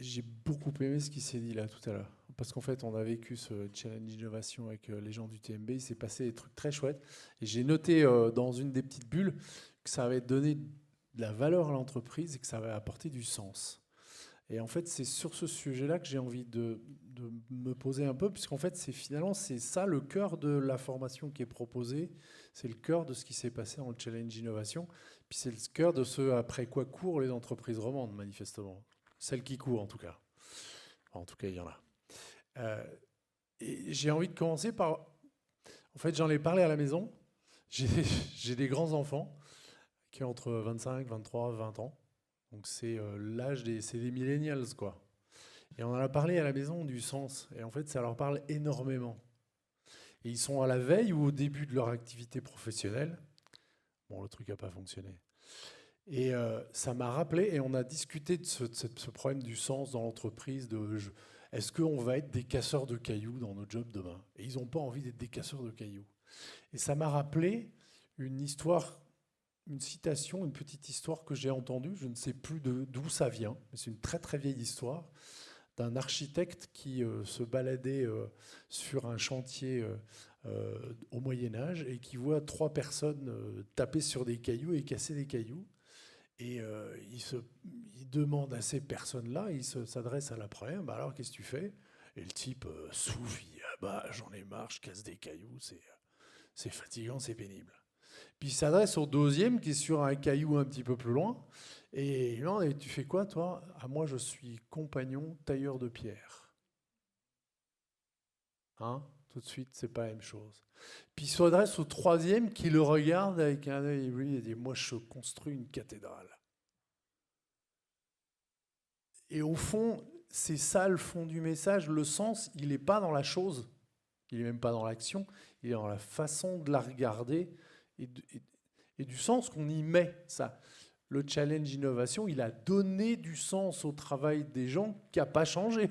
J'ai beaucoup aimé ce qui s'est dit là tout à l'heure. Parce qu'en fait, on a vécu ce challenge innovation avec les gens du TMB. Il s'est passé des trucs très chouettes. Et j'ai noté dans une des petites bulles que ça avait donné de la valeur à l'entreprise et que ça avait apporté du sens. Et en fait, c'est sur ce sujet-là que j'ai envie de me poser un peu, puisqu'en fait, finalement, c'est ça le cœur de la formation qui est proposée. C'est le cœur de ce qui s'est passé dans le challenge innovation. Puis c'est le cœur de ce après quoi courent les entreprises romandes, manifestement. Celles qui courent, en tout cas. En tout cas, il y en a. Euh, et j'ai envie de commencer par... En fait, j'en ai parlé à la maison. J'ai j'ai des grands-enfants qui ont entre 25, 23, 20 ans. Donc c'est c'est des millennials, quoi. Et on en a parlé à la maison du sens. Et en fait, ça leur parle énormément. Et ils sont à la veille ou au début de leur activité professionnelle. Bon, le truc n'a pas fonctionné. Et ça m'a rappelé, et on a discuté de ce problème du sens dans l'entreprise, est-ce qu'on va être des casseurs de cailloux dans nos jobs demain? Et ils n'ont pas envie d'être des casseurs de cailloux. Et ça m'a rappelé une histoire, une citation, une petite histoire que j'ai entendue, je ne sais plus d'où ça vient, mais c'est une très très vieille histoire, d'un architecte qui se baladait sur un chantier au Moyen-Âge et qui voit trois personnes taper sur des cailloux et casser des cailloux. Et il demande à ces personnes-là, il s'adresse à la première, bah alors qu'est-ce que tu fais? Et le type souffle, il dit, ah bah j'en ai marre, je casse des cailloux, c'est fatigant, c'est pénible. Puis il s'adresse au deuxième qui est sur un caillou un petit peu plus loin, et non, et tu fais quoi toi? Ah moi je suis compagnon tailleur de pierre. Hein? Tout de suite, c'est pas la même chose. Puis il s'adresse au troisième qui le regarde avec un œil ébloui et dit, moi je construis une cathédrale. Et au fond, c'est ça le fond du message. Le sens, il n'est pas dans la chose, il n'est même pas dans l'action, il est dans la façon de la regarder et du sens qu'on y met. Ça. Le challenge innovation, il a donné du sens au travail des gens qui n'a pas changé,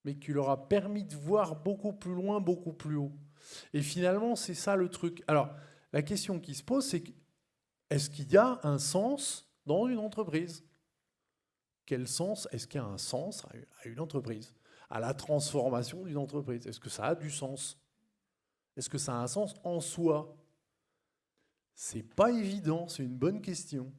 mais qui leur a permis de voir beaucoup plus loin, beaucoup plus haut. Et finalement, c'est ça le truc. Alors, la question qui se pose, c'est est-ce qu'il y a un sens dans une entreprise? Quel sens est-ce qu'il y a un sens à une entreprise, à la transformation d'une entreprise? Est-ce que ça a du sens? Est-ce que ça a un sens en soi? C'est pas évident, c'est une bonne question.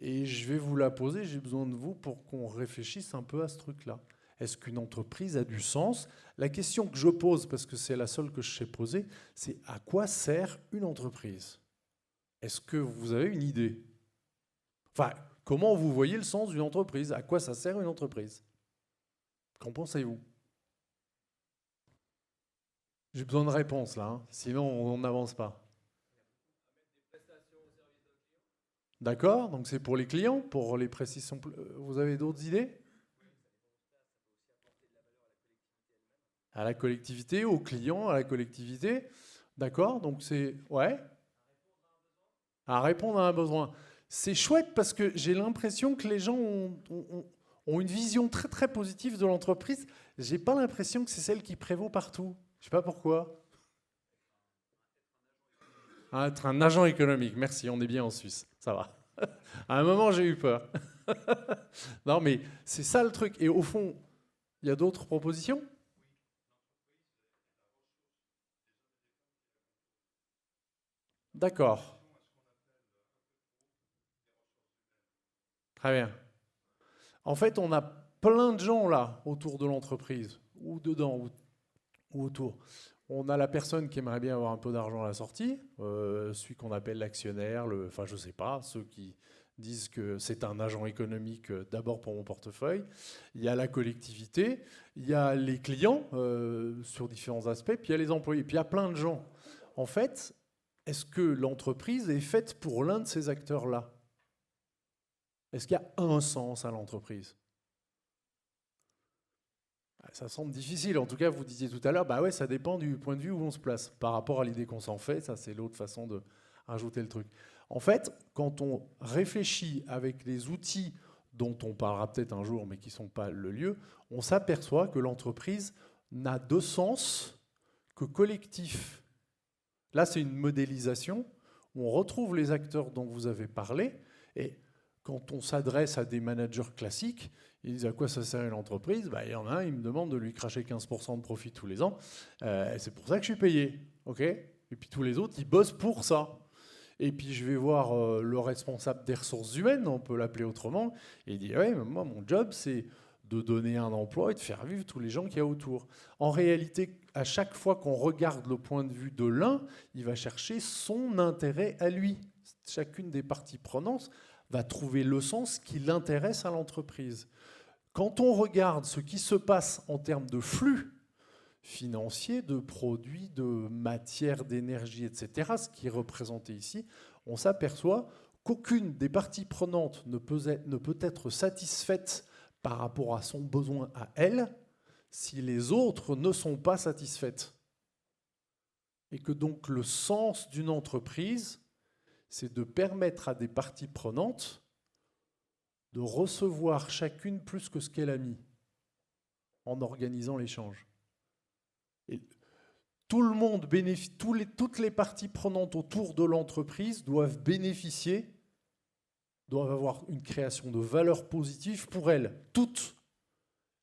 Et je vais vous la poser, j'ai besoin de vous pour qu'on réfléchisse un peu à ce truc-là. Est-ce qu'une entreprise a du sens? La question que je pose, parce que c'est la seule que je sais poser, c'est à quoi sert une entreprise? Est-ce que vous avez une idée? Enfin, comment vous voyez le sens d'une entreprise? À quoi ça sert une entreprise? Qu'en pensez-vous? J'ai besoin de réponses là, hein, sinon on n'avance pas. D'accord? Donc c'est pour les clients, pour les précisions. Vous avez d'autres idées? À la collectivité, aux clients, à la collectivité. D'accord? Donc c'est... Ouais? À répondre à un besoin. C'est chouette parce que j'ai l'impression que les gens ont une vision très très positive de l'entreprise. J'ai pas l'impression que c'est celle qui prévaut partout. Je sais pas pourquoi. Ah, être un agent économique, merci, on est bien en Suisse, ça va. À un moment, j'ai eu peur. Non, mais c'est ça le truc. Et au fond, il y a d'autres propositions? D'accord, très bien. En fait, on a plein de gens là autour de l'entreprise, ou dedans, ou autour. On a la personne qui aimerait bien avoir un peu d'argent à la sortie, celui qu'on appelle l'actionnaire, enfin je sais pas, ceux qui disent que c'est un agent économique d'abord pour mon portefeuille. Il y a la collectivité, il y a les clients sur différents aspects, puis il y a les employés, puis il y a plein de gens. En fait, est-ce que l'entreprise est faite pour l'un de ces acteurs-là? Est-ce qu'il y a un sens à l'entreprise? Ça semble difficile. En tout cas, vous disiez tout à l'heure, bah ouais, ça dépend du point de vue où on se place. Par rapport à l'idée qu'on s'en fait, ça c'est l'autre façon de rajouter le truc. En fait, quand on réfléchit avec les outils dont on parlera peut-être un jour, mais qui ne sont pas le lieu, on s'aperçoit que l'entreprise n'a de sens que collectif. Là, c'est une modélisation où on retrouve les acteurs dont vous avez parlé. Et Quand on s'adresse à des managers classiques, ils disent à quoi ça sert une entreprise? Il y en a un, il me demande de lui cracher 15% de profit tous les ans. C'est pour ça que je suis payé. Okay, et puis tous les autres, ils bossent pour ça. Et puis je vais voir le responsable des ressources humaines, on peut l'appeler autrement, et il dit ouais, mais moi, mon job, c'est de donner un emploi et de faire vivre tous les gens qu'il y a autour. En réalité, à chaque fois qu'on regarde le point de vue de l'un, il va chercher son intérêt à lui. Chacune des parties prenantes va trouver le sens qui l'intéresse à l'entreprise. Quand on regarde ce qui se passe en termes de flux financiers, de produits, de matières, d'énergie, etc., ce qui est représenté ici, on s'aperçoit qu'aucune des parties prenantes ne peut être satisfaite par rapport à son besoin à elle si les autres ne sont pas satisfaites. Et que donc le sens d'une entreprise, c'est de permettre à des parties prenantes de recevoir chacune plus que ce qu'elle a mis en organisant l'échange. Et tout le monde bénéficie, toutes les parties prenantes autour de l'entreprise doivent bénéficier, doivent avoir une création de valeur positive pour elles, toutes,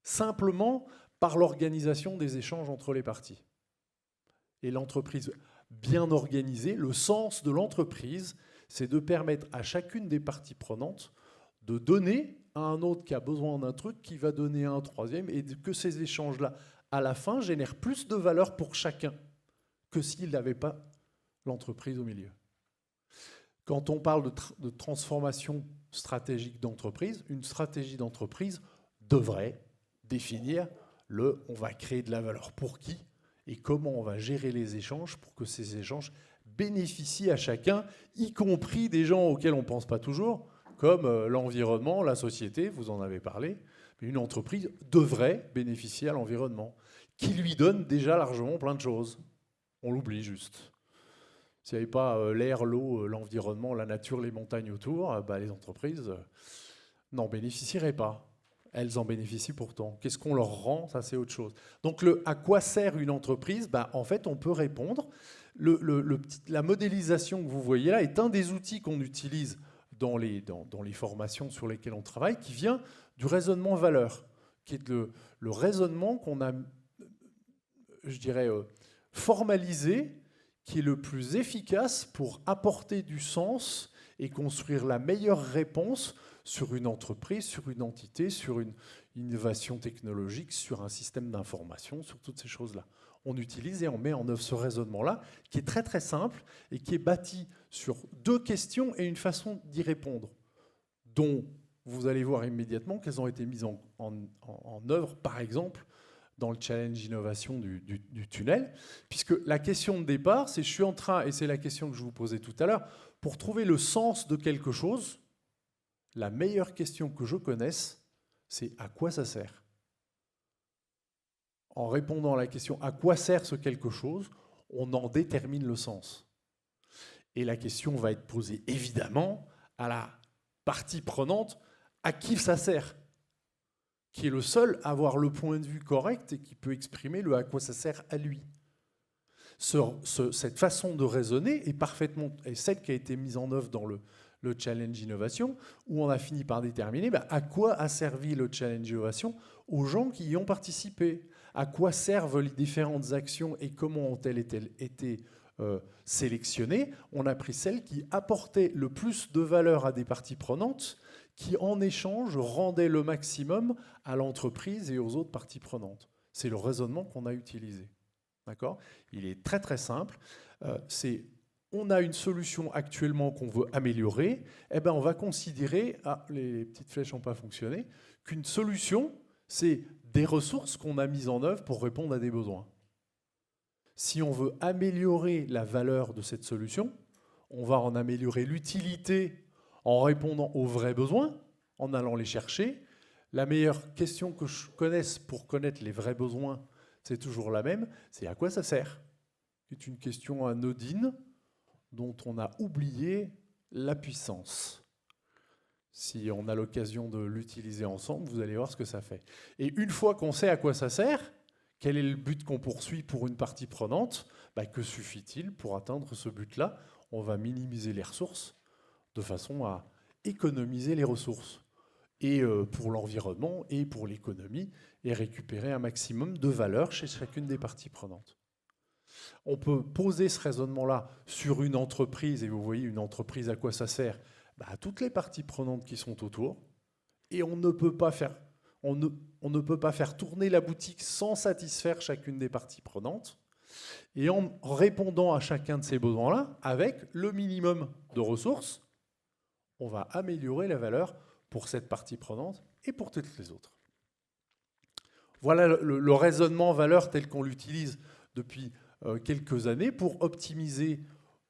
simplement par l'organisation des échanges entre les parties. Et l'entreprise bien organisée, le sens de l'entreprise, c'est de permettre à chacune des parties prenantes de donner à un autre qui a besoin d'un truc, qui va donner à un troisième, et que ces échanges-là, à la fin, génèrent plus de valeur pour chacun que s'il n'avait pas l'entreprise au milieu. Quand on parle de transformation stratégique d'entreprise, une stratégie d'entreprise devrait définir on va créer de la valeur pour qui et comment on va gérer les échanges pour que ces échanges bénéficient à chacun, y compris des gens auxquels on ne pense pas toujours, comme l'environnement, la société, vous en avez parlé. Une entreprise devrait bénéficier à l'environnement, qui lui donne déjà largement plein de choses. On l'oublie juste. S'il n'y avait pas l'air, l'eau, l'environnement, la nature, les montagnes autour, les entreprises n'en bénéficieraient pas. Elles en bénéficient pourtant. Qu'est-ce qu'on leur rend? Ça, c'est autre chose. Donc, à quoi sert une entreprise? En fait, on peut répondre. La modélisation que vous voyez là est un des outils qu'on utilise dans les formations sur lesquelles on travaille, qui vient du raisonnement valeur, qui est le raisonnement qu'on a, je dirais, formalisé, qui est le plus efficace pour apporter du sens et construire la meilleure réponse sur une entreprise, sur une entité, sur une innovation technologique, sur un système d'information, sur toutes ces choses-là. On utilise et on met en œuvre ce raisonnement-là, qui est très très simple et qui est bâti sur deux questions et une façon d'y répondre, dont vous allez voir immédiatement qu'elles ont été mises en œuvre, par exemple, dans le challenge innovation du tunnel, puisque la question de départ, c'est je suis en train, et c'est la question que je vous posais tout à l'heure, pour trouver le sens de quelque chose, la meilleure question que je connaisse, c'est à quoi ça sert? En répondant à la question à quoi sert ce quelque chose, on en détermine le sens. Et la question va être posée évidemment à la partie prenante à qui ça sert, qui est le seul à avoir le point de vue correct et qui peut exprimer le à quoi ça sert à lui. Cette façon de raisonner est celle qui a été mise en œuvre dans le challenge innovation, où on a fini par déterminer à quoi a servi le challenge innovation aux gens qui y ont participé, à quoi servent les différentes actions et comment ont-elles été sélectionnées. On a pris celles qui apportaient le plus de valeur à des parties prenantes, qui en échange rendaient le maximum à l'entreprise et aux autres parties prenantes. C'est le raisonnement qu'on a utilisé. D'accord ? Il est très très simple. On a une solution actuellement qu'on veut améliorer, on va considérer, les petites flèches n'ont pas fonctionné, qu'une solution, c'est des ressources qu'on a mises en œuvre pour répondre à des besoins. Si on veut améliorer la valeur de cette solution, on va en améliorer l'utilité en répondant aux vrais besoins, en allant les chercher. La meilleure question que je connaisse pour connaître les vrais besoins, c'est toujours la même, c'est à quoi ça sert? C'est une question anodine, dont on a oublié la puissance. Si on a l'occasion de l'utiliser ensemble, vous allez voir ce que ça fait. Et une fois qu'on sait à quoi ça sert, quel est le but qu'on poursuit pour une partie prenante, que suffit-il pour atteindre ce but-là? On va minimiser les ressources de façon à économiser les ressources, et pour l'environnement et pour l'économie, et récupérer un maximum de valeur chez chacune des parties prenantes. On peut poser ce raisonnement-là sur une entreprise, et vous voyez une entreprise, à quoi ça sert? À toutes les parties prenantes qui sont autour, et on ne peut pas faire tourner la boutique sans satisfaire chacune des parties prenantes, et en répondant à chacun de ces besoins-là, avec le minimum de ressources, on va améliorer la valeur pour cette partie prenante et pour toutes les autres. Voilà le raisonnement valeur tel qu'on l'utilise depuis quelques années pour optimiser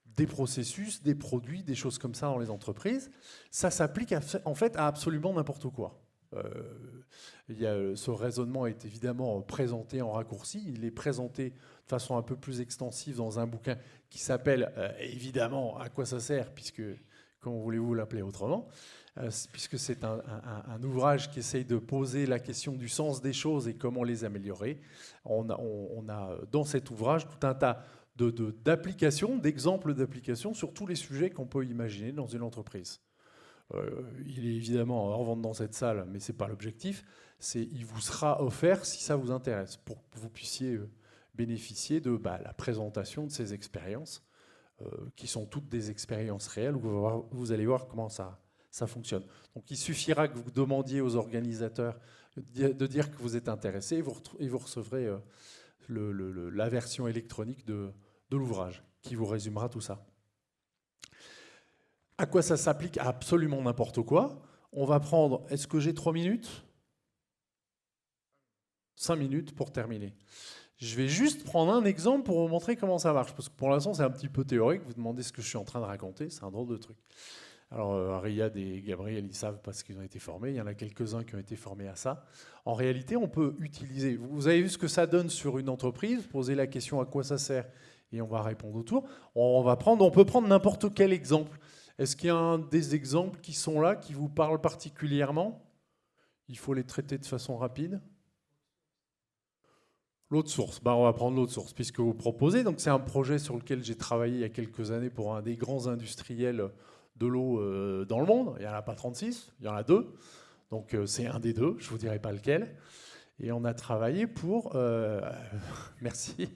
des processus, des produits, des choses comme ça dans les entreprises. Ça s'applique en fait à absolument n'importe quoi. Ce raisonnement est évidemment présenté en raccourci. Il est présenté de façon un peu plus extensive dans un bouquin qui s'appelle évidemment « À quoi ça sert ?» puisque, comment voulez-vous l'appeler autrement, puisque c'est un ouvrage qui essaye de poser la question du sens des choses et comment les améliorer. On a dans cet ouvrage tout un tas d'applications, d'exemples d'applications sur tous les sujets qu'on peut imaginer dans une entreprise. Il est évidemment à revendre dans cette salle, mais ce n'est pas l'objectif. Il vous sera offert si ça vous intéresse, pour que vous puissiez bénéficier de la présentation de ces expériences, qui sont toutes des expériences réelles, où vous allez voir comment ça fonctionne. Donc il suffira que vous demandiez aux organisateurs de dire que vous êtes intéressé, et vous recevrez la version électronique de l'ouvrage, qui vous résumera tout ça. À quoi ça s'applique? À absolument n'importe quoi. On va prendre... Est-ce que j'ai 3 minutes? 5 minutes pour terminer. Je vais juste prendre un exemple pour vous montrer comment ça marche, parce que pour l'instant, c'est un petit peu théorique. Vous demandez ce que je suis en train de raconter, c'est un drôle de truc. Alors, Riyad et Gabriel, ils savent parce qu'ils ont été formés. Il y en a quelques-uns qui ont été formés à ça. En réalité, on peut utiliser... Vous avez vu ce que ça donne sur une entreprise, poser la question à quoi ça sert, et on va répondre autour. On peut prendre n'importe quel exemple. Est-ce qu'il y a un des exemples qui sont là, qui vous parlent particulièrement? Il faut les traiter de façon rapide. L'autre source, on va prendre l'autre source, puisque vous proposez. Donc c'est un projet sur lequel j'ai travaillé il y a quelques années pour un des grands industriels de l'eau dans le monde. Il n'y en a pas 36, il y en a 2. Donc c'est un des 2, je ne vous dirai pas lequel. Et on a travaillé pour... merci.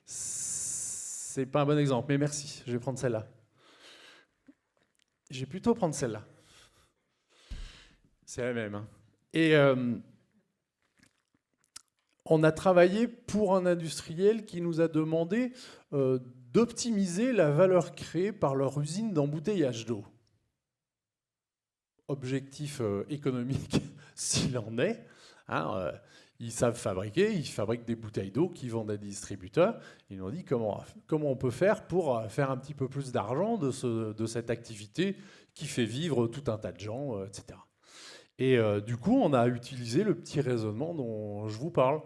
C'est pas un bon exemple, mais merci. Je vais prendre celle-là. Je vais plutôt prendre celle-là. C'est la même. Hein. Et on a travaillé pour un industriel qui nous a demandé d'optimiser la valeur créée par leur usine d'embouteillage d'eau. Objectif économique, s'il en est. Hein, ils savent fabriquer, ils fabriquent des bouteilles d'eau qu'ils vendent à des distributeurs. Ils nous ont dit comment on peut faire pour faire un petit peu plus d'argent de cette activité qui fait vivre tout un tas de gens, etc. Et du coup, on a utilisé le petit raisonnement dont je vous parle.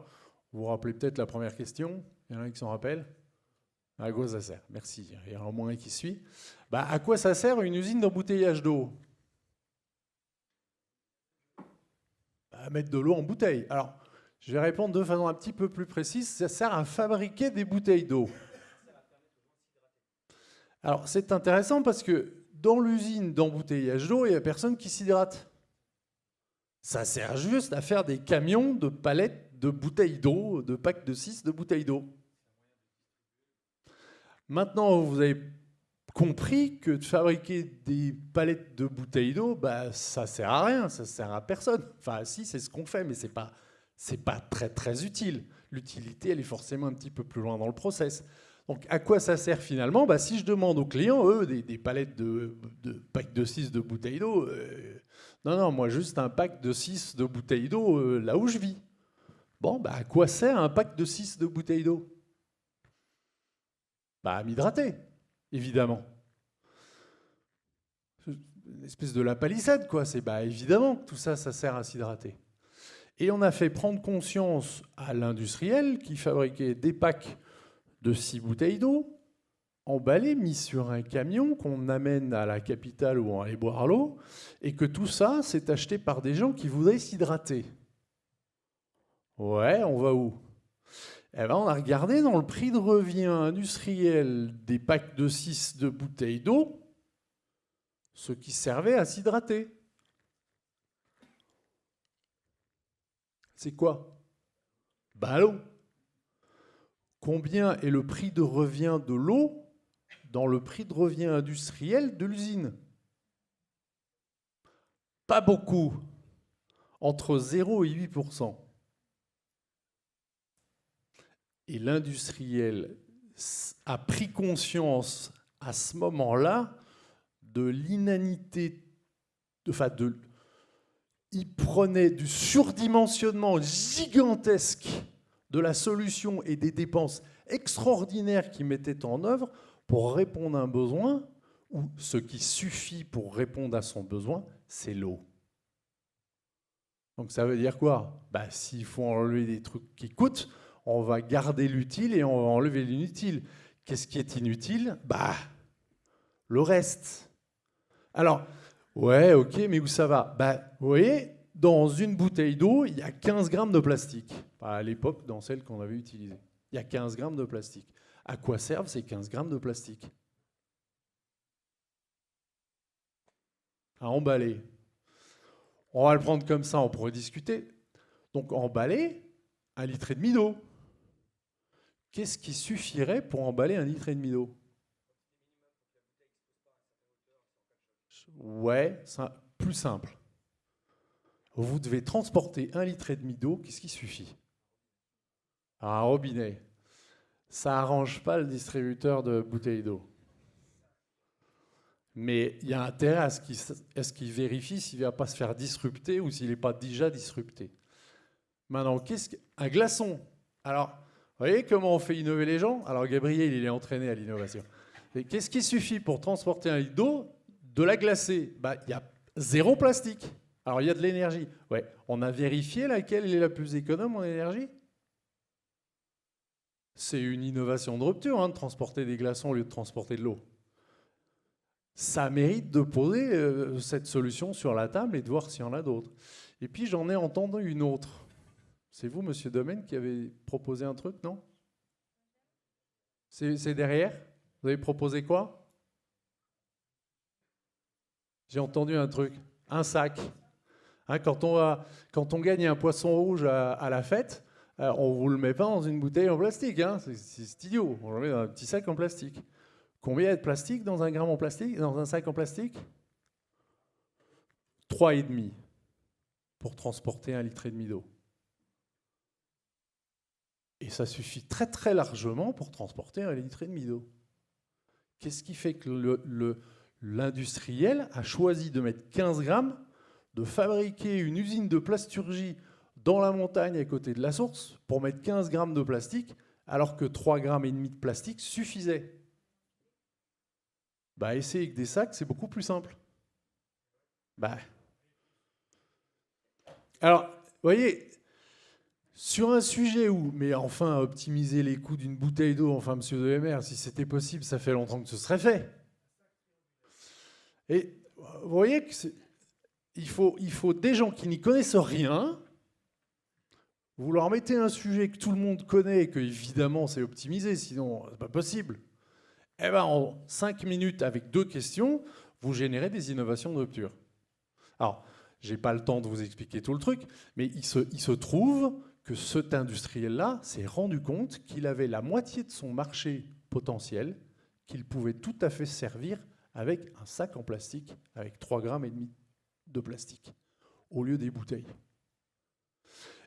Vous vous rappelez peut-être la première question? Il y en a un qui s'en rappelle? À quoi ça sert? Merci. Il y en a au moins un qui suit. À quoi ça sert une usine d'embouteillage d'eau? À mettre de l'eau en bouteille. Alors, je vais répondre de façon un petit peu plus précise. Ça sert à fabriquer des bouteilles d'eau. Alors, c'est intéressant parce que dans l'usine d'embouteillage d'eau, il n'y a personne qui s'hydrate. Ça sert juste à faire des camions de palettes de bouteilles d'eau, de packs de 6 de bouteilles d'eau. Maintenant, vous avez compris que de fabriquer des palettes de bouteilles d'eau, ça sert à rien, ça sert à personne. Enfin, si, c'est ce qu'on fait, mais c'est pas très très utile. L'utilité, elle est forcément un petit peu plus loin dans le process. Donc, à quoi ça sert finalement? Si je demande aux clients, eux, des palettes de packs de 6 de bouteilles d'eau, non, moi, juste un pack de 6 de bouteilles d'eau là où je vis. Bon, à quoi sert un pack de 6 de bouteilles d'eau? À m'hydrater, évidemment. Une espèce de la palissade, quoi. C'est évidemment que tout ça, ça sert à s'hydrater. Et on a fait prendre conscience à l'industriel qui fabriquait des packs de 6 bouteilles d'eau, emballées, mis sur un camion qu'on amène à la capitale où on allait boire l'eau, et que tout ça, c'est acheté par des gens qui voudraient s'hydrater. Ouais, on va où? On a regardé dans le prix de revient industriel des packs de 6 de bouteilles d'eau, ce qui servait à s'hydrater. C'est quoi? Ben, l'eau. Combien est le prix de revient de l'eau dans le prix de revient industriel de l'usine? Pas beaucoup. Entre 0 et 8%. Et l'industriel a pris conscience à ce moment-là de l'inanité, il prenait du surdimensionnement gigantesque de la solution et des dépenses extraordinaires qu'il mettait en œuvre pour répondre à un besoin, où ce qui suffit pour répondre à son besoin, c'est l'eau. Donc ça veut dire quoi? S'il faut enlever des trucs qui coûtent, on va garder l'utile et on va enlever l'inutile. Qu'est-ce qui est inutile? Le reste. Alors, ouais, ok, mais où ça va? Vous voyez, dans une bouteille d'eau, il y a 15 grammes de plastique. À l'époque, dans celle qu'on avait utilisée. Il y a 15 grammes de plastique. À quoi servent ces 15 grammes de plastique? À emballer. On va le prendre comme ça, on pourrait discuter. Donc, emballer 1,5 litre d'eau. Qu'est-ce qui suffirait pour emballer 1,5 litre d'eau? Ouais, plus simple. Vous devez transporter 1,5 litre d'eau, qu'est-ce qui suffit? Un robinet. Ça n'arrange pas le distributeur de bouteilles d'eau. Mais il y a intérêt à ce qu'il vérifie s'il ne va pas se faire disrupter ou s'il n'est pas déjà disrupté. Maintenant, un glaçon. Alors, vous voyez comment on fait innover les gens? Alors, Gabriel, il est entraîné à l'innovation. Qu'est-ce qui suffit pour transporter 1 litre d'eau? De la glacer. Il y a 0 plastique. Alors, il y a de l'énergie. Ouais. On a vérifié laquelle est la plus économe en énergie? C'est une innovation de rupture, de transporter des glaçons au lieu de transporter de l'eau. Ça mérite de poser cette solution sur la table et de voir s'il y en a d'autres. Et puis, j'en ai entendu une autre. C'est vous, monsieur Domaine, qui avez proposé un truc, non? C'est derrière? Vous avez proposé quoi? J'ai entendu un truc. Un sac. Quand on gagne un poisson rouge à la fête, on ne vous le met pas dans une bouteille en plastique. C'est idiot. On le met dans un petit sac en plastique. Combien il y a de plastique dans un gramme en plastique, dans un sac en plastique? 3,5 pour transporter 1,5 litre d'eau. Et ça suffit très très largement pour transporter 1,5 litre d'eau. Qu'est-ce qui fait que l'industriel a choisi de mettre 15 grammes, de fabriquer une usine de plasturgie dans la montagne à côté de la source pour mettre 15 grammes de plastique, alors que 3,5 grammes de plastique suffisaient? Essayer avec des sacs, c'est beaucoup plus simple. Alors, vous voyez, sur un sujet où, mais enfin, optimiser les coûts d'une bouteille d'eau, enfin, monsieur Demer, si c'était possible, ça fait longtemps que ce serait fait. Et vous voyez qu'il faut des gens qui n'y connaissent rien. Vous leur mettez un sujet que tout le monde connaît et que, évidemment, c'est optimisé, sinon, c'est pas possible. En 5 minutes, avec 2 questions, vous générez des innovations de rupture. Alors, je n'ai pas le temps de vous expliquer tout le truc, mais il se trouve que cet industriel-là s'est rendu compte qu'il avait la moitié de son marché potentiel, qu'il pouvait tout à fait servir avec un sac en plastique, avec 3,5 grammes de plastique, au lieu des bouteilles.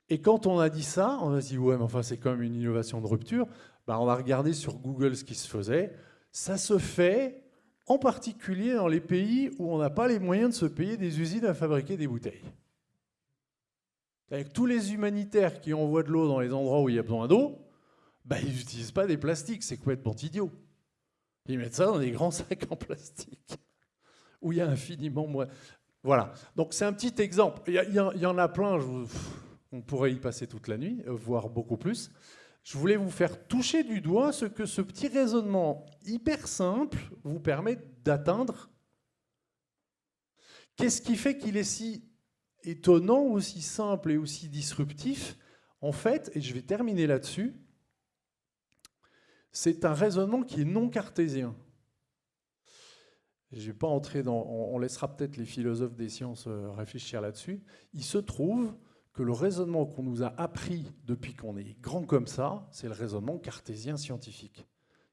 Et quand on a dit ça, on a dit, ouais, mais enfin, c'est quand même une innovation de rupture. On a regardé sur Google ce qui se faisait. Ça se fait en particulier dans les pays où on n'a pas les moyens de se payer des usines à fabriquer des bouteilles. Avec tous les humanitaires qui envoient de l'eau dans les endroits où il y a besoin d'eau, ils n'utilisent pas des plastiques, c'est complètement idiot. Ils mettent ça dans des grands sacs en plastique, où il y a infiniment moins. Voilà, donc c'est un petit exemple. Il y en a plein, on pourrait y passer toute la nuit, voire beaucoup plus. Je voulais vous faire toucher du doigt ce que ce petit raisonnement hyper simple vous permet d'atteindre. Qu'est-ce qui fait qu'il est si étonnant, aussi simple et aussi disruptif? En fait, et je vais terminer là-dessus, c'est un raisonnement qui est non cartésien. Je vais pas entrer dans... On laissera peut-être les philosophes des sciences réfléchir là-dessus. Il se trouve que le raisonnement qu'on nous a appris depuis qu'on est grand comme ça, c'est le raisonnement cartésien scientifique,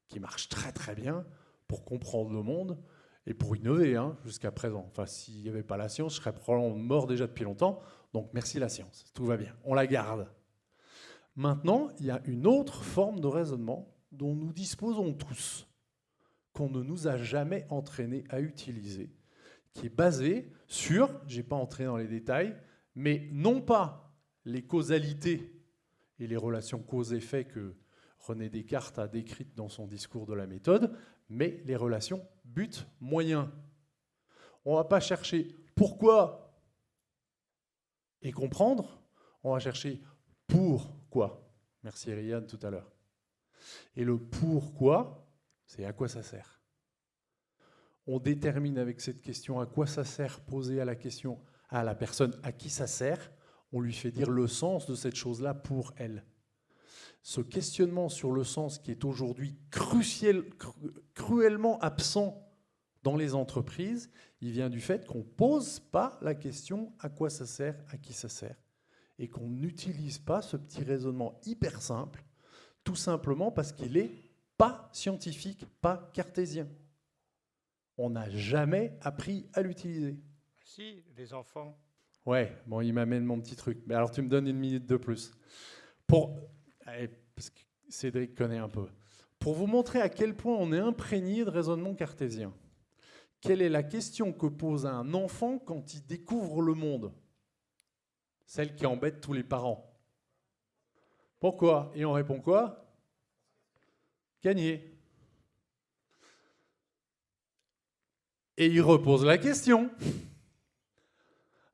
qui marche très très bien pour comprendre le monde et pour innover jusqu'à présent. Enfin, s'il n'y avait pas la science, je serais probablement mort déjà depuis longtemps. Donc merci la science, tout va bien, on la garde. Maintenant, il y a une autre forme de raisonnement dont nous disposons tous, qu'on ne nous a jamais entraînés à utiliser, qui est basée sur, je n'ai pas entré dans les détails, mais non pas les causalités et les relations cause-effet que René Descartes a décrites dans son discours de la méthode, mais les relations but-moyen. On ne va pas chercher pourquoi et comprendre, on va chercher pourquoi. Merci Eliane tout à l'heure. Et le pourquoi, c'est à quoi ça sert. On détermine avec cette question à quoi ça sert, posée à la question à la personne à qui ça sert, on lui fait dire le sens de cette chose-là pour elle. Ce questionnement sur le sens qui est aujourd'hui cruellement absent dans les entreprises, il vient du fait qu'on ne pose pas la question à quoi ça sert, à qui ça sert, et qu'on n'utilise pas ce petit raisonnement hyper simple, tout simplement parce qu'il n'est pas scientifique, pas cartésien. On n'a jamais appris à l'utiliser. Si, les enfants. Ouais, bon, il m'amène mon petit truc. Mais alors, tu me donnes 1 minute de plus. Parce que Cédric connaît un peu. Pour vous montrer à quel point on est imprégné de raisonnement cartésien. Quelle est la question que pose un enfant quand il découvre le monde? Celle qui embête tous les parents. Pourquoi? Et on répond quoi? Gagné. Et il repose la question.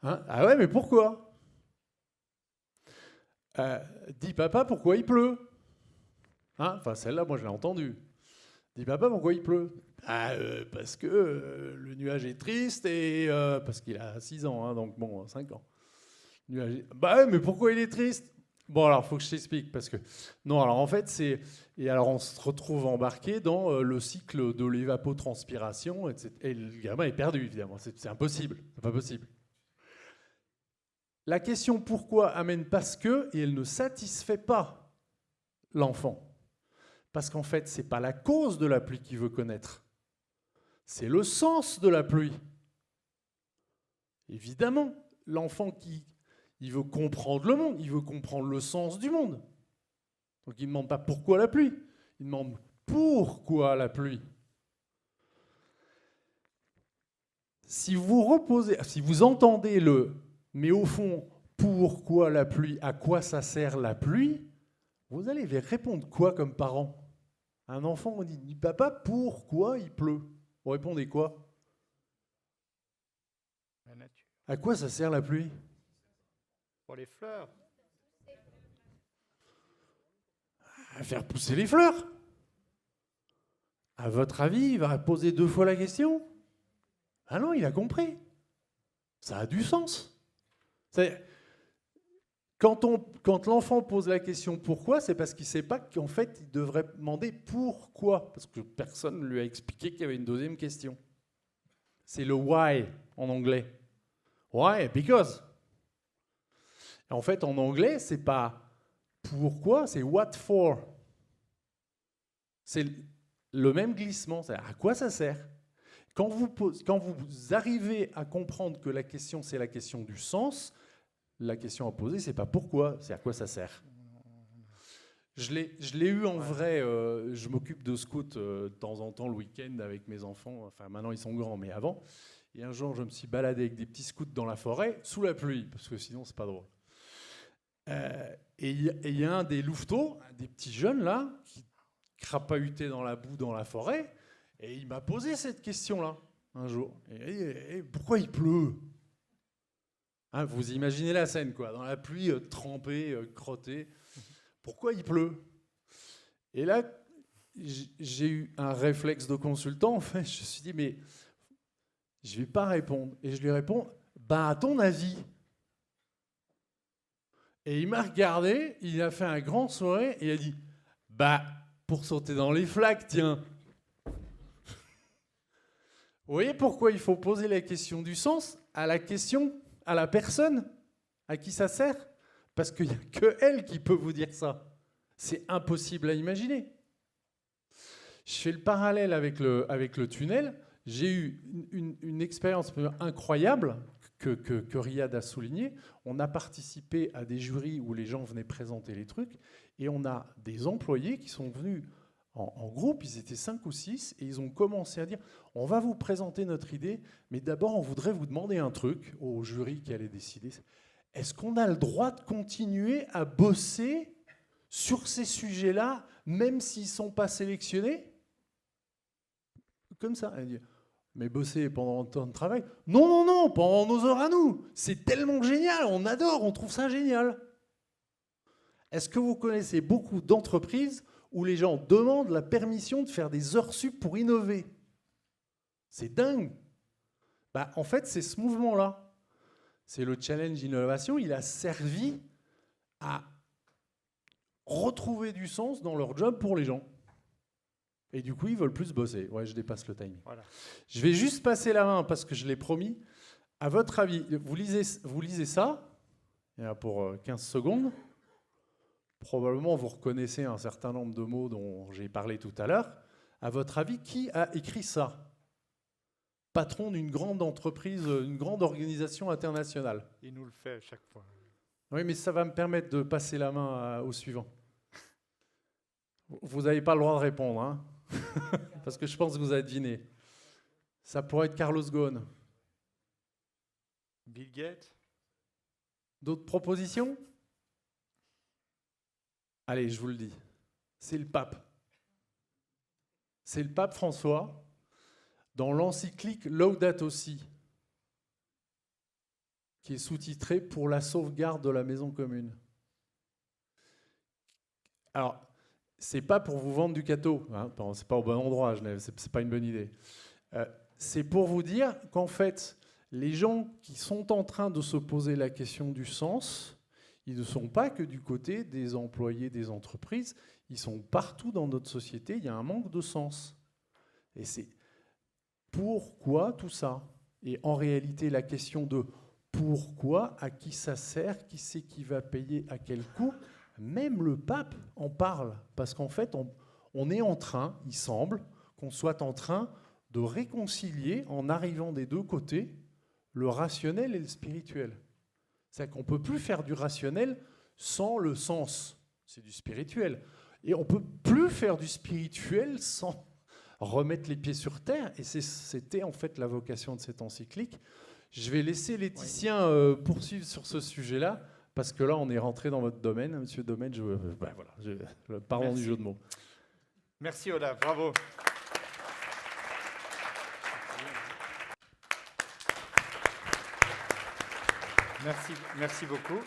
Ah ouais, mais pourquoi? Dis papa, pourquoi il pleut? Enfin, celle-là, moi, je l'ai entendue. Dis papa, pourquoi il pleut? Parce que le nuage est triste et parce qu'il a 6 ans, donc bon, 5 ans. Bah ouais, mais pourquoi il est triste? Bon, alors, il faut que je t'explique, parce que... Non, alors, en fait, c'est... Et alors, on se retrouve embarqué dans le cycle de l'évapotranspiration, etc. Et le gamin est perdu, évidemment. C'est impossible. C'est pas possible. La question pourquoi amène parce que, et elle ne satisfait pas l'enfant. Parce qu'en fait, ce n'est pas la cause de la pluie qu'il veut connaître. C'est le sens de la pluie. Évidemment, l'enfant il veut comprendre le monde, il veut comprendre le sens du monde. Donc il ne demande pas pourquoi la pluie, il demande pourquoi la pluie. Si vous entendez le « mais au fond, pourquoi la pluie, à quoi ça sert la pluie ?» vous allez répondre quoi comme parent? Un enfant, on dit « Papa, pourquoi il pleut ?» Vous répondez quoi? La nature. À quoi ça sert la pluie? Pour les fleurs. À faire pousser les fleurs. À votre avis, il va poser 2 fois la question? Ah non, il a compris. Ça a du sens. Quand l'enfant pose la question pourquoi, c'est parce qu'il ne sait pas qu'en fait, il devrait demander pourquoi. Parce que personne ne lui a expliqué qu'il y avait une 2e question. C'est le why en anglais. Why? Because. Et en fait, en anglais, c'est pas pourquoi, c'est what for. C'est le même glissement. C'est à quoi ça sert? Quand vous arrivez à comprendre que la question, c'est la question du sens, la question à poser, c'est pas pourquoi, c'est à quoi ça sert. Je l'ai eu en vrai, je m'occupe de scout de temps en temps le week-end avec mes enfants, enfin maintenant ils sont grands, mais avant. Et un jour, je me suis baladé avec des petits scouts dans la forêt, sous la pluie, parce que sinon, c'est pas drôle. Et il y a un des louveteaux, des petits jeunes là, qui crapahutaient dans la boue dans la forêt, et il m'a posé cette question-là, un jour. Et pourquoi il pleut? Vous imaginez la scène, quoi, dans la pluie, trempée, crottée. Pourquoi il pleut? Et là, j'ai eu un réflexe de consultant, en fait. Je me suis dit, mais je ne vais pas répondre. Et je lui réponds, à ton avis. Et il m'a regardé, il a fait un grand sourire, et il a dit, pour sauter dans les flaques, tiens. Vous voyez pourquoi il faut poser la question du sens à la question, à la personne à qui ça sert? Parce qu'il n'y a que elle qui peut vous dire ça. C'est impossible à imaginer. Je fais le parallèle avec le tunnel. J'ai eu une expérience incroyable que Riyad a souligné. On a participé à des jurys où les gens venaient présenter les trucs et on a des employés qui sont venus en groupe, ils étaient 5 ou 6 et ils ont commencé à dire « On va vous présenter notre idée, mais d'abord on voudrait vous demander un truc au jury qui allait décider. Est-ce qu'on a le droit de continuer à bosser sur ces sujets-là, même s'ils ne sont pas sélectionnés ?» Comme ça. Elle dit, mais bosser pendant le temps de travail? Non, non, non, pendant nos heures à nous. C'est tellement génial, on adore, on trouve ça génial. Est-ce que vous connaissez beaucoup d'entreprises où les gens demandent la permission de faire des heures sup pour innover? C'est dingue. Bah, en fait, c'est ce mouvement-là. C'est le challenge innovation. Il a servi à retrouver du sens dans leur job pour les gens. Et du coup, ils veulent plus bosser. Ouais, je dépasse le timing. Voilà. Je vais juste passer la main parce que je l'ai promis. À votre avis, vous lisez ça, il y a pour 15 secondes. Probablement, vous reconnaissez un certain nombre de mots dont j'ai parlé tout à l'heure. À votre avis, qui a écrit ça? Patron d'une grande entreprise, une grande organisation internationale. Il nous le fait à chaque fois. Oui, mais ça va me permettre de passer la main au suivant. Vous n'avez pas le droit de répondre, hein, parce que je pense que vous avez deviné. Ça pourrait être Carlos Ghosn. Bill Gates. D'autres propositions? Allez, je vous le dis. C'est le pape. C'est le pape François, dans l'encyclique Laudato Si, qui est sous-titrée « Pour la sauvegarde de la maison commune ». Alors, c'est pas pour vous vendre du cateau, hein, c'est pas au bon endroit, Genève, c'est pas une bonne idée. C'est pour vous dire qu'en fait, les gens qui sont en train de se poser la question du sens, ils ne sont pas que du côté des employés des entreprises, ils sont partout dans notre société, il y a un manque de sens. Et c'est pourquoi tout ça? Et en réalité, la question de pourquoi, à qui ça sert, qui c'est qui va payer, à quel coût, même le pape en parle, parce qu'en fait, on est en train, il semble, qu'on soit en train de réconcilier, en arrivant des deux côtés, le rationnel et le spirituel. C'est-à-dire qu'on ne peut plus faire du rationnel sans le sens, c'est du spirituel. Et on ne peut plus faire du spirituel sans remettre les pieds sur terre, et c'était en fait la vocation de cette encyclique. Je vais laisser Laetitia poursuivre sur ce sujet-là, parce que là, on est rentré dans votre domaine. Monsieur Domaine, pardon du jeu de mots. Merci Olaf, bravo. Merci beaucoup.